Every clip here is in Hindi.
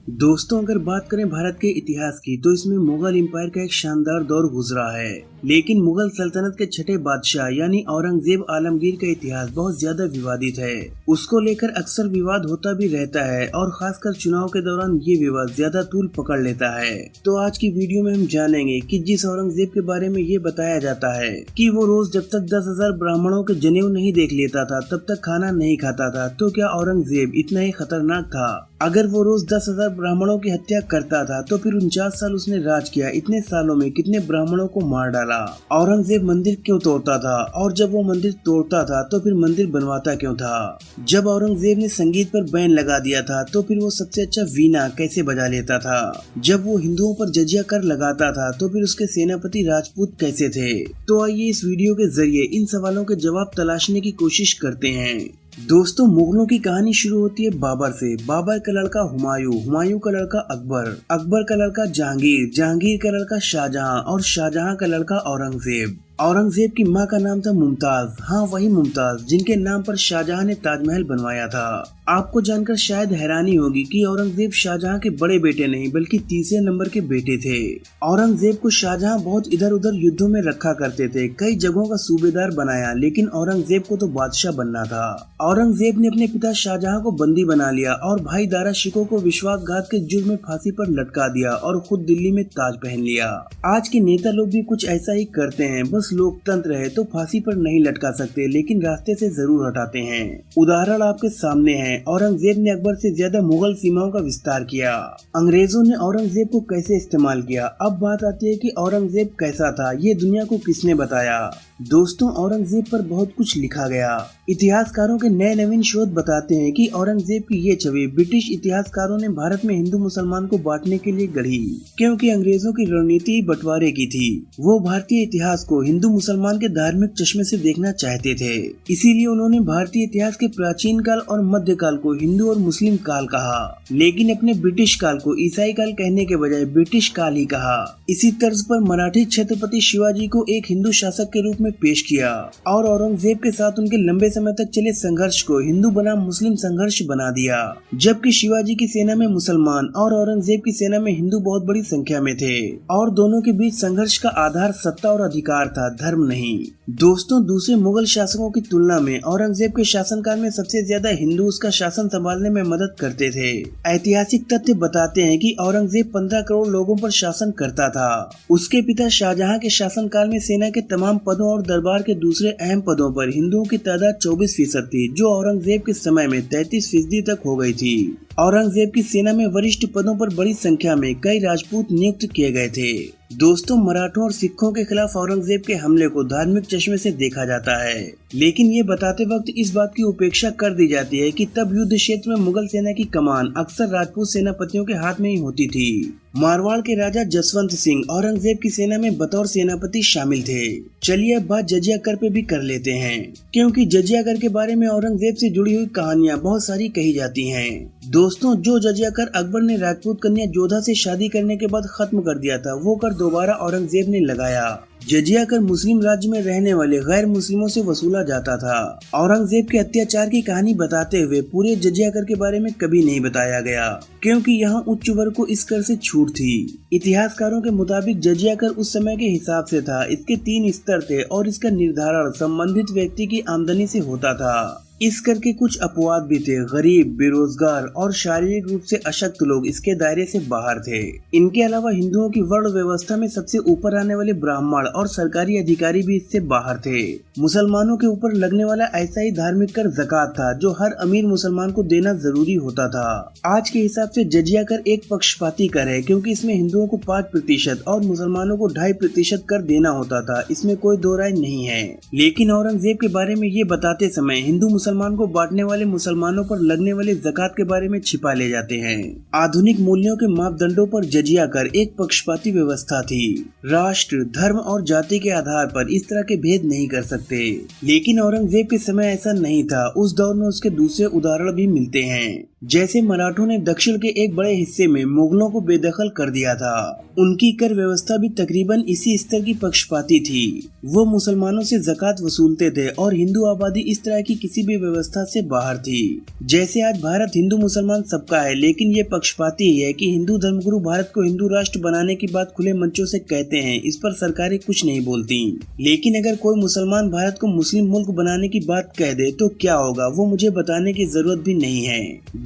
दोस्तों, अगर बात करें भारत के इतिहास की तो इसमें मुगल एम्पायर का एक शानदार दौर गुजरा है। लेकिन मुगल सल्तनत के छठे बादशाह यानी औरंगजेब आलमगीर का इतिहास बहुत ज्यादा विवादित है। उसको लेकर अक्सर विवाद होता भी रहता है और खासकर चुनाव के दौरान ये विवाद ज्यादा तूल पकड़ लेता है। तो आज की वीडियो में हम जानेंगे कि जिस औरंगजेब के बारे में ये बताया जाता है कि वो रोज जब तक 10,000 ब्राह्मणों के जनेऊ नहीं देख लेता था तब तक खाना नहीं खाता था, तो क्या औरंगजेब इतना ही खतरनाक था? अगर वो रोज 10,000 ब्राह्मणों की हत्या करता था तो फिर 49 साल उसने राज किया, इतने सालों में कितने ब्राह्मणों को मार डाला? औरंगजेब मंदिर क्यों तोड़ता था, और जब वो मंदिर तोड़ता था तो फिर मंदिर बनवाता क्यों था? जब औरंगजेब ने संगीत पर बैन लगा दिया था तो फिर वो सबसे अच्छा वीणा कैसे बजा लेता था? जब वो हिंदुओं पर जजिया कर लगाता था तो फिर उसके सेनापति राजपूत कैसे थे? तो आइए इस वीडियो के जरिए इन सवालों के जवाब तलाशने की कोशिश करते हैं। दोस्तों, मुगलों की कहानी शुरू होती है बाबर से। बाबर का लड़का हुमायूं, हुमायूं का लड़का अकबर, अकबर का लड़का जहांगीर, जहांगीर का लड़का शाहजहां और शाहजहां का लड़का औरंगजेब। औरंगजेब की मां का नाम था मुमताज, हाँ वही मुमताज जिनके नाम पर शाहजहां ने ताजमहल बनवाया था। आपको जानकर शायद हैरानी होगी कि औरंगजेब शाहजहां के बड़े बेटे नहीं बल्कि तीसरे नंबर के बेटे थे। औरंगजेब को शाहजहां बहुत इधर उधर युद्धों में रखा करते थे, कई जगहों का सूबेदार बनाया, लेकिन औरंगजेब को तो बादशाह बनना था। औरंगजेब ने अपने पिता शाहजहां को बंदी बना लिया और भाई दारा शिकोह को विश्वासघात के जुर्म में फांसी पर लटका दिया और खुद दिल्ली में ताज पहन लिया। आज के नेता लोग भी कुछ ऐसा ही करते हैं, बस लोकतंत्र है तो फांसी पर नहीं लटका सकते लेकिन रास्ते से जरूर हटाते हैं। उदाहरण आपके सामने है। औरंगजेब ने अकबर से ज्यादा मुगल सीमाओं का विस्तार किया। अंग्रेजों ने औरंगजेब को कैसे इस्तेमाल किया? अब बात आती है कि औरंगजेब कैसा था, ये दुनिया को किसने बताया? दोस्तों, औरंगजेब पर बहुत कुछ लिखा गया। इतिहासकारों के नए नवीन शोध बताते हैं कि औरंगजेब की ये छवि ब्रिटिश इतिहासकारों ने भारत में हिंदू मुसलमान को बांटने के लिए गढ़ी, क्योंकि अंग्रेजों की रणनीति बंटवारे की थी। वो भारतीय इतिहास को हिंदू मुसलमान के धार्मिक चश्मे से देखना चाहते थे, इसीलिए उन्होंने भारतीय इतिहास के प्राचीन काल और मध्य काल को हिंदू और मुस्लिम काल कहा, लेकिन अपने ब्रिटिश काल को ईसाई काल कहने के बजाय ब्रिटिश काल ही कहा। इसी तर्ज पर मराठी छत्रपति शिवाजी को एक हिंदू शासक के रूप में पेश किया और औरंगजेब के साथ उनके लंबे समय तक चले संघर्ष को हिंदू बनाम मुस्लिम संघर्ष बना दिया। जबकि शिवाजी की सेना में मुसलमान और औरंगजेब की सेना में हिंदू बहुत बड़ी संख्या में थे और दोनों के बीच संघर्ष का आधार सत्ता और अधिकार था, धर्म नहीं। दोस्तों, दूसरे मुगल शासकों की तुलना में औरंगजेब के शासनकाल में सबसे ज्यादा हिंदू उसका शासन संभालने में मदद करते थे। ऐतिहासिक तथ्य बताते हैं कि औरंगजेब 15 करोड़ लोगों पर शासन करता था। उसके पिता शाहजहां के शासनकाल में सेना के तमाम पदों और दरबार के दूसरे अहम पदों पर हिंदुओं की तादाद 24% थी, जो औरंगजेब के समय में 33% तक हो गई थी। औरंगजेब की सेना में वरिष्ठ पदों पर बड़ी संख्या में कई राजपूत नियुक्त किए गए थे। दोस्तों, मराठों और सिखों के खिलाफ औरंगजेब के हमले को धार्मिक चश्मे से देखा जाता है, लेकिन ये बताते वक्त इस बात की उपेक्षा कर दी जाती है कि तब युद्ध क्षेत्र में मुगल सेना की कमान अक्सर राजपूत सेनापतियों के हाथ में ही होती थी। मारवाड़ के राजा जसवंत सिंह औरंगजेब की सेना में बतौर सेनापति शामिल थे। चलिए अब बात जजिया कर पे भी कर लेते हैं, क्योंकि जजिया कर के बारे में औरंगजेब से जुड़ी हुई कहानियां बहुत सारी कही जाती हैं। दोस्तों, जो जजिया कर अकबर ने राजपूत कन्या जोधा से शादी करने के बाद खत्म कर दिया था, वो कर दोबारा औरंगजेब ने लगाया। जजिया कर मुस्लिम राज्य में रहने वाले गैर मुस्लिमों से वसूला जाता था। औरंगजेब के अत्याचार की कहानी बताते हुए पूरे जजिया कर के बारे में कभी नहीं बताया गया, क्योंकि यहाँ उच्च वर्ग को इस कर से छूट थी। इतिहासकारों के मुताबिक जजिया कर उस समय के हिसाब से था। इसके 3 स्तर थे और इसका निर्धारण संबंधित व्यक्ति की आमदनी से होता था। इस कर के कुछ अपवाद भी थे। गरीब, बेरोजगार और शारीरिक रूप से अशक्त लोग इसके दायरे से बाहर थे। इनके अलावा हिंदुओं की वर्ण व्यवस्था में सबसे ऊपर आने वाले ब्राह्मण और सरकारी अधिकारी भी इससे बाहर थे। मुसलमानों के ऊपर लगने वाला ऐसा ही धार्मिक कर ज़कात था, जो हर अमीर मुसलमान को देना जरूरी होता था। आज के हिसाब से जजिया कर एक पक्षपाती कर है, क्योंकि इसमें हिंदुओं को 5% और मुसलमानों को 2.5% कर देना होता था। इसमें कोई दो राय नहीं है। लेकिन औरंगजेब के बारे में ये बताते समय हिंदू मुसलमान को बांटने वाले मुसलमानों पर लगने वाले ज़कात के बारे में छिपा ले जाते हैं। आधुनिक मूल्यों के मापदंडों पर जजिया कर एक पक्षपाती व्यवस्था थी। राष्ट्र, धर्म और जाति के आधार पर इस तरह के भेद नहीं कर सकते। लेकिन औरंगजेब के समय ऐसा नहीं था। उस दौर में उसके दूसरे उदाहरण भी मिलते हैं। जैसे मराठों ने दक्षिण के एक बड़े हिस्से में मुगलों को बेदखल कर दिया था। उनकी कर व्यवस्था भी तकरीबन इसी स्तर की पक्षपाती थी। वो मुसलमानों से ज़कात वसूलते थे और हिंदू आबादी इस तरह की किसी भी व्यवस्था से बाहर थी। जैसे आज भारत हिंदू मुसलमान सबका है, लेकिन ये पक्षपाती है कि हिंदू धर्मगुरु भारत को हिंदू राष्ट्र बनाने की बात खुले मंचों से कहते हैं, इस पर सरकारें कुछ नहीं बोलती। लेकिन अगर कोई मुसलमान भारत को मुस्लिम मुल्क बनाने की बात कह दे तो क्या होगा, वो मुझे बताने की जरूरत भी नहीं है।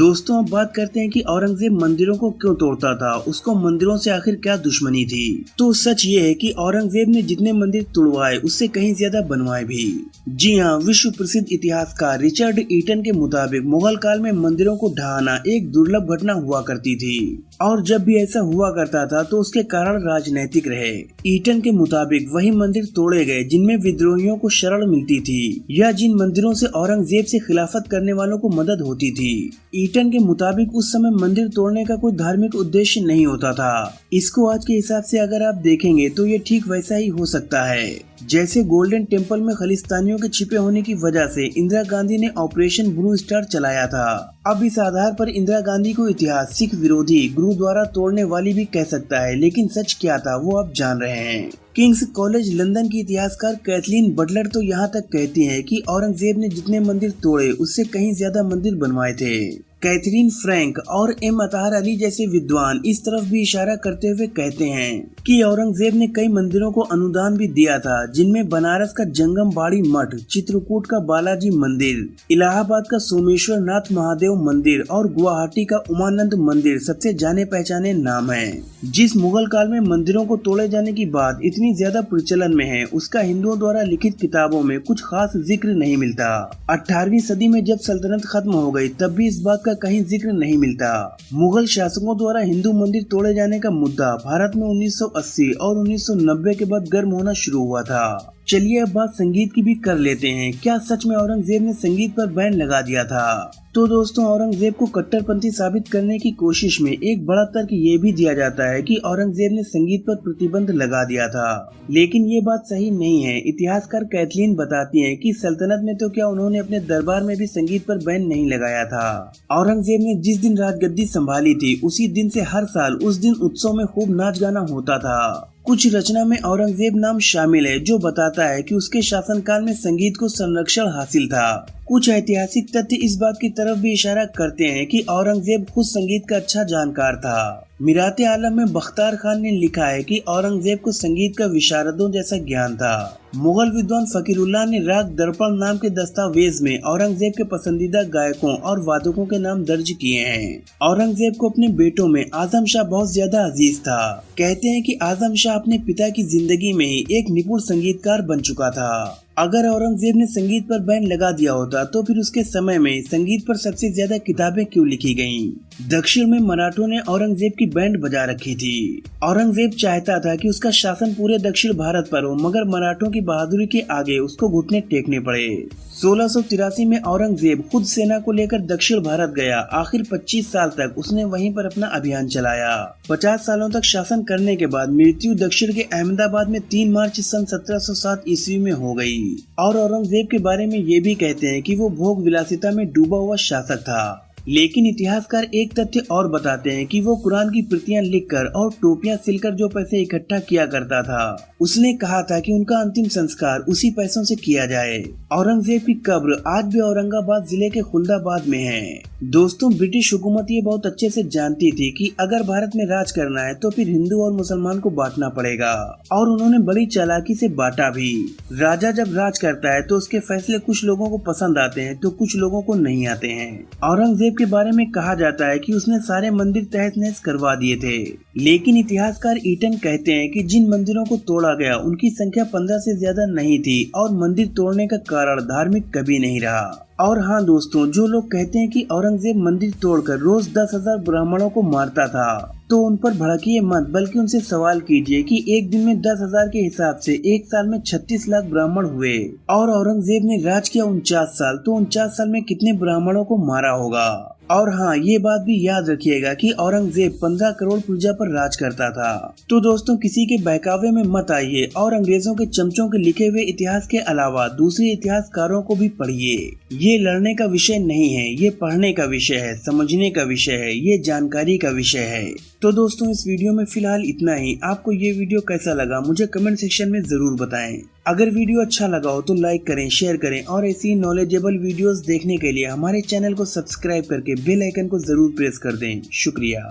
दोस्तों, अब बात करते हैं कि औरंगजेब मंदिरों को क्यों तोड़ता था, उसको मंदिरों से आखिर क्या दुश्मनी थी। तो सच ये है कि औरंगजेब ने जितने मंदिर तुड़वाए उससे कहीं ज्यादा बनवाए भी। जी हाँ, विश्व प्रसिद्ध इतिहासकार रिचर्ड ईटन के मुताबिक मुगल काल में मंदिरों को ढहाना एक दुर्लभ घटना हुआ करती थी, और जब भी ऐसा हुआ करता था तो उसके कारण राजनैतिक रहे। ईटन के मुताबिक वही मंदिर तोड़े गए जिनमें विद्रोहियों को शरण मिलती थी या जिन मंदिरों से औरंगजेब से खिलाफत करने वालों को मदद होती थी। ईटन के मुताबिक उस समय मंदिर तोड़ने का कोई धार्मिक उद्देश्य नहीं होता था। इसको आज के हिसाब से अगर आप देखेंगे तो ये ठीक वैसा ही हो सकता है। जैसे गोल्डन टेम्पल में खालिस्तानियों के छिपे होने की वजह से इंदिरा गांधी ने ऑपरेशन ब्लू स्टार चलाया था। अब इस आधार पर इंदिरा गांधी को इतिहास सिख विरोधी गुरुद्वारा तोड़ने वाली भी कह सकता है, लेकिन सच क्या था वो आप जान रहे हैं। किंग्स कॉलेज लंदन की इतिहासकार कैथलीन बटलर तो यहाँ तक कहती हैं कि औरंगजेब ने जितने मंदिर तोड़े उससे कहीं ज्यादा मंदिर बनवाए थे। कैथरीन फ्रैंक और एम अतहर अली जैसे विद्वान इस तरफ भी इशारा करते हुए कहते हैं कि औरंगजेब ने कई मंदिरों को अनुदान भी दिया था, जिनमें बनारस का जंगम बाड़ी मठ, चित्रकूट का बालाजी मंदिर, इलाहाबाद का सोमेश्वर नाथ महादेव मंदिर और गुवाहाटी का उमानंद मंदिर सबसे जाने पहचाने नाम है। जिस मुगल काल में मंदिरों को तोड़े जाने की बात इतनी ज्यादा प्रचलन में है, उसका हिंदुओं द्वारा लिखित किताबों में कुछ खास जिक्र नहीं मिलता। 18वीं सदी में जब सल्तनत खत्म हो गई तब भी इस बात का कहीं जिक्र नहीं मिलता। मुगल शासकों द्वारा हिंदू मंदिर तोड़े जाने का मुद्दा भारत में 1980 और 1990 के बाद गर्म होना शुरू हुआ था। चलिए अब बात संगीत की भी कर लेते हैं। क्या सच में औरंगजेब ने संगीत पर बैन लगा दिया था? तो दोस्तों, औरंगजेब को कट्टरपंथी साबित करने की कोशिश में एक बड़ा तर्क ये भी दिया जाता है कि औरंगजेब ने संगीत पर प्रतिबंध लगा दिया था, लेकिन ये बात सही नहीं है। इतिहासकार कैथलीन बताती हैं कि सल्तनत में तो क्या, उन्होंने अपने दरबार में भी संगीत पर बैन नहीं लगाया था। औरंगजेब ने जिस दिन राजगद्दी संभाली थी उसी दिन से हर साल उस दिन उत्सव में खूब नाच गाना होता था। कुछ रचना में औरंगजेब नाम शामिल है जो बताता है कि उसके शासनकाल में संगीत को संरक्षण हासिल था। कुछ ऐतिहासिक तथ्य इस बात की तरफ भी इशारा करते हैं कि औरंगजेब खुद संगीत का अच्छा जानकार था। मिराते आलम में बख्तार खान ने लिखा है कि औरंगजेब को संगीत का विशारदों जैसा ज्ञान था। मुगल विद्वान फकीरुल्लाह ने राग दर्पण नाम के दस्तावेज में औरंगजेब के पसंदीदा गायकों और वादकों के नाम दर्ज किए हैं। औरंगजेब को अपने बेटों में आजम शाह बहुत ज्यादा अजीज था। कहते हैं कि आजम शाह अपने पिता की जिंदगी में ही एक निपुण संगीतकार बन चुका था। अगर औरंगजेब ने संगीत पर बैन लगा दिया होता तो फिर उसके समय में संगीत पर सबसे ज्यादा किताबें क्यों लिखी गईं? दक्षिण में मराठों ने औरंगजेब की बैंड बजा रखी थी। औरंगजेब चाहता था कि उसका शासन पूरे दक्षिण भारत पर हो, मगर मराठों की बहादुरी के आगे उसको घुटने टेकने पड़े। 1683 में औरंगजेब खुद सेना को लेकर दक्षिण भारत गया। आखिर 25 साल तक उसने वहीं पर अपना अभियान चलाया। 50 सालों तक शासन करने के बाद मृत्यु दक्षिण के अहमदाबाद में 3 मार्च सन 1707 ईस्वी में हो गई। और औरंगजेब के बारे में ये भी कहते हैं कि वो भोग विलासिता में डूबा हुआ शासक था। लेकिन इतिहासकार एक तथ्य और बताते हैं कि वो कुरान की प्रतियां लिखकर और टोपियां सिलकर जो पैसे इकट्ठा किया करता था, उसने कहा था कि उनका अंतिम संस्कार उसी पैसों से किया जाए। औरंगजेब की कब्र आज भी औरंगाबाद जिले के खुलदाबाद में है। दोस्तों, ब्रिटिश हुकूमत ये बहुत अच्छे से जानती थी कि अगर भारत में राज करना है तो फिर हिंदू और मुसलमान को बांटना पड़ेगा, और उन्होंने बड़ी चालाकी से बांटा भी। राजा जब राज करता है तो उसके फैसले कुछ लोगों को पसंद आते हैं तो कुछ लोगों को नहीं आते हैं। औरंगजेब के बारे में कहा जाता है कि उसने सारे मंदिर तहस नहस करवा दिए थे, लेकिन इतिहासकार ईटन कहते हैं कि जिन मंदिरों को तोड़ा गया उनकी संख्या 15 से ज्यादा नहीं थी और मंदिर तोड़ने का कारण धार्मिक कभी नहीं रहा। और हाँ दोस्तों, जो लोग कहते हैं कि औरंगजेब मंदिर तोड़कर रोज 10,000 ब्राह्मणों को मारता था, तो उन पर भड़किए मत, बल्कि उनसे सवाल कीजिए कि एक दिन में 10,000 के हिसाब से एक साल में 36 लाख ब्राह्मण हुए, और औरंगजेब ने राज किया 49 साल, तो 49 साल में कितने ब्राह्मणों को मारा होगा। और हाँ, ये बात भी याद रखिएगा कि औरंगजेब 15 करोड़ प्रजा पर राज करता था। तो दोस्तों, किसी के बहकावे में मत आइए और अंग्रेजों के चमचों के लिखे हुए इतिहास के अलावा दूसरे इतिहासकारों को भी पढ़िए। ये लड़ने का विषय नहीं है, ये पढ़ने का विषय है, समझने का विषय है, ये जानकारी का विषय है। तो दोस्तों, इस वीडियो में फिलहाल इतना ही। आपको ये वीडियो कैसा लगा मुझे कमेंट सेक्शन में जरूर बताएं। अगर वीडियो अच्छा लगा हो तो लाइक करें, शेयर करें और ऐसी नॉलेजेबल वीडियोस देखने के लिए हमारे चैनल को सब्सक्राइब करके बेल आइकन को जरूर प्रेस कर दें। शुक्रिया।